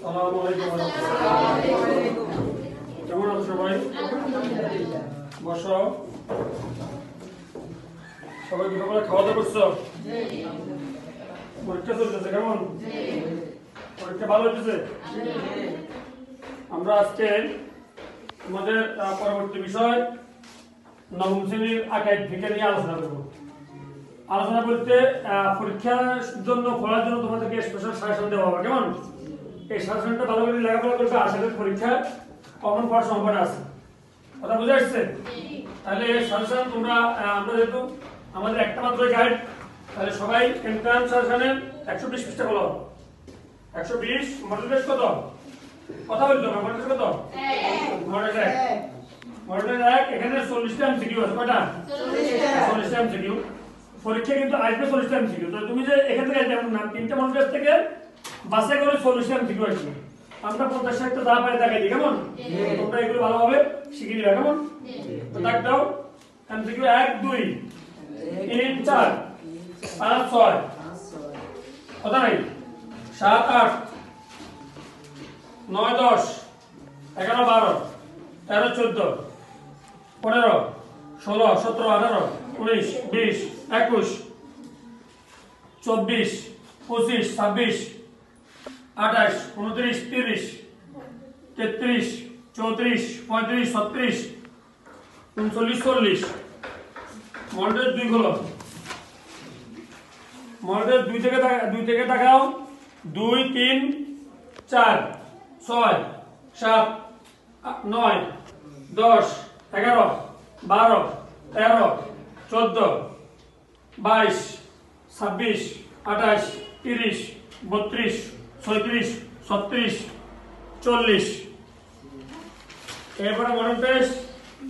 আসসালামু আলাইকুম। কেমন আছো সবাই? বসো। সবাই দুপুরে খাওয়া দাওয়া করছো? পরীক্ষা চলতেছে কেমন? পরীক্ষা ভালো হচ্ছে? আমরা আজকে আমাদের পরবর্তী বিষয় নবম শ্রেণীর আকাইদ ফিকহ নিয়ে আলোচনা করব। আলোচনা করতে পরীক্ষার জন্য পড়ার জন্য তোমাদেরকে স্পেশাল সাজেশন দেওয়া হবে কেমন? এই সাজেশনটা ভালো করে লেখাপড়া করবে, আশা করি পরীক্ষা কমন পাওয়ার সম্ভাবনা আছে। কথা বুঝে আসছে? তাহলে এই সাজেশন তোমরা আমরা যেহেতু আমাদের একটা মাত্র গাইড, তাহলে সবাই এন্ট্রান্স সাজেশনের 120 পৃষ্ঠা বলো। 120 মডেল টেস্ট কত? কথা বলতে হবে। মডেল টেস্ট কত? মডেল 1। মডেল 1 এখানে 40টা এমসিকিউ আছে। কয়টা? 40টা এমসিকিউ। পরীক্ষা কিন্তু আসবে 40টা এমসিকিউ। তো তুমি যে এখান থেকে যেমন না 3টা মডেল টেস্ট থেকে বাছাই করে 40টা এমসিকিউ আসবে। আমরা 50টা যা পাই দেখাই দিই কেমন? তোমরা এগুলো ভালোভাবে শিখে নিবে কেমন? তো দাগ দাও। এমসিকিউ 1 2 3 4 5 6 কথা নাই 7 8 9 10 11 12 13 14 15 16 17 18 19 20 21 24 25 26 28 29 30 33 34 35 36 39 40 মডেল 2 হলো। মডেল 2 থেকে তাকাও 2 3 4 6 7 9 10 11 12 13 14 22 26 28 30 32 36 37 40 এরপরে মডেল টেস্ট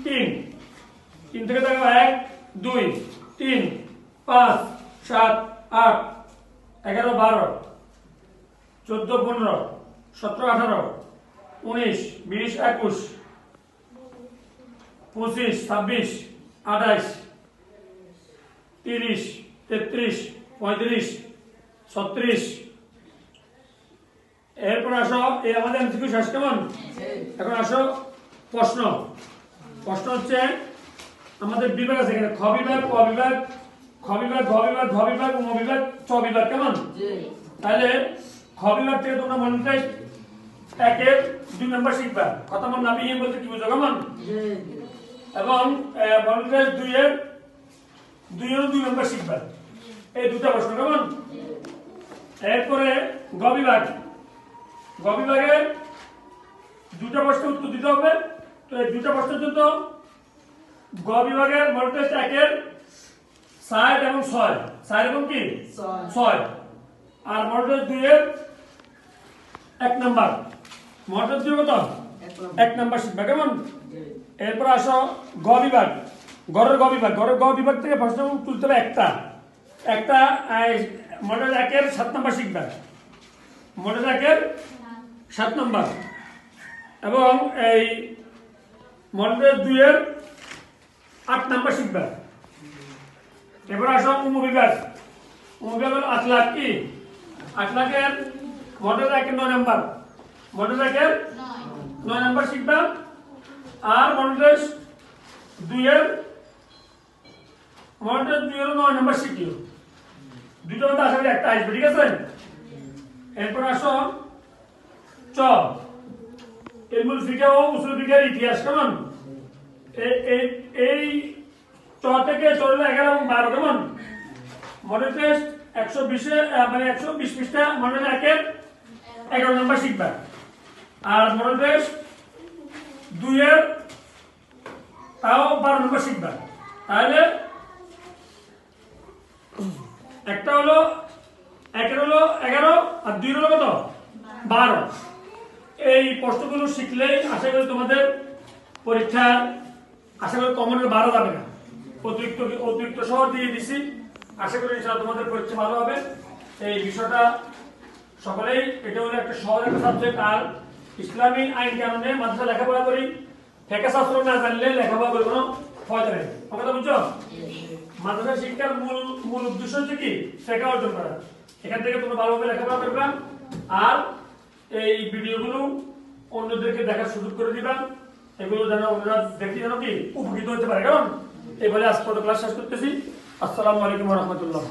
3 থেকে তাকাও 1 2 3 5 7 8 11 12 14 15 17 18 19 20 21 25 26 28 30 33 35 36 এরপর আসো এই আমাদের এমসিকিউ শেষ কেমন? এখন আসো প্রশ্ন হচ্ছে আমাদের বিভাগ আছে এখানে খ বিভাগ, ক বিভাগ, খ বিভাগ, ঘ বিভাগ, ঘ বিভাগ, ম বিভাগ, চ বিভাগ কেমন? তাহলে খ বিভাগ থেকে তোমরা মডেল টেস্ট 1 2 নাম্বার শিখবা। কথা মন না বিয়ে বলতে কি বুঝো কেমন? এবং মডেল টেস্ট 2 এর 2 নাম্বার শিখবা। এই দুটো প্রশ্ন কেমন? এরপরে গ বিভাগে দুটো প্রশ্নের উত্তর দিতে হবে। তো এই দুটো প্রশ্নের জন্য গ বিভাগের মডেল টেস্ট 1 এর 7 এবং 6 7 এবং কি 6 আর মডেল টেস্ট 2 এর 1 নাম্বার। মডেল টেস্ট 2 কত? 1 নাম্বার শিখবা কেমন? এরপর আসো গ বিভাগ, গড়ের গ বিভাগ থেকে প্রশ্ন তুলতে হবে একটা মডেল 1 এর 7 নাম্বার শিখবা। মডেল 1 এর 7 নাম্বার এবং এই মডেল 2 এর 8 নাম্বার শিখবা। এবার আসো উম বিভাগ হলো 8 লাখ কি 8 লাখের মডেল 1 এর 9 নাম্বার। মডেল 1 এর 9 নাম্বার শিখবা। আর মডেল 2 এর 9 নাম্বার শিখিও। দুটো মধ্যে আশা করি একটা আসবে, ঠিক আছে? এরপর আসো চ ইলমুল ফিকহ ও উসুল ফিকহের ইতিহাস কেমন? এই চ থেকে 11 এবং 12 কেমন? মডেল টেস্ট 120 মানে 120 পৃষ্ঠা মডেল 1 এর 11 নাম্বার শিখবা। আর মডেল টেস্ট 2 এর তাও 12 নাম্বার শিখবা। তাহলে একটা হলো 1 এর হলো 11 আর 2 এর হলো কত? 12। এই প্রশ্নগুলো শিখলেই আশা করি তোমাদের পরীক্ষা আশা করি কমনের 12 যাবে না। অতিরিক্ত সহ দিয়ে দিছি। আশা করি ইনশাআল্লাহ তোমাদের পরীক্ষা ভালো হবে। এই বিষয়টা সকলেই এটা হলো একটা সহজ একটা সাবজেক্ট। আর ইসলামী আইন কানুনে মাদ্রাসা লেখাপড়া করি, ফিকহ শাস্ত্র না জানলে লেখাপড়া করে কোনো ফায়দা নেই। কথা বুঝছো? মাদ্রাসা শিক্ষার মূল উদ্দেশ্য হচ্ছে কি ফিকহ অর্জন করা। এখান থেকে তোমরা ভালোভাবে লেখাপড়া করবে। আর এই ভিডিওগুলো অন্যদেরকে দেখার সুযোগ করে দিবেন, এগুলো যেন ওনারা দেখে যেন কি উপকৃত হতে পারে। কারণ এই বলে আজকে ক্লাস শেষ করতেছি। আসসালামু আলাইকুম রহমতুল্লাহ।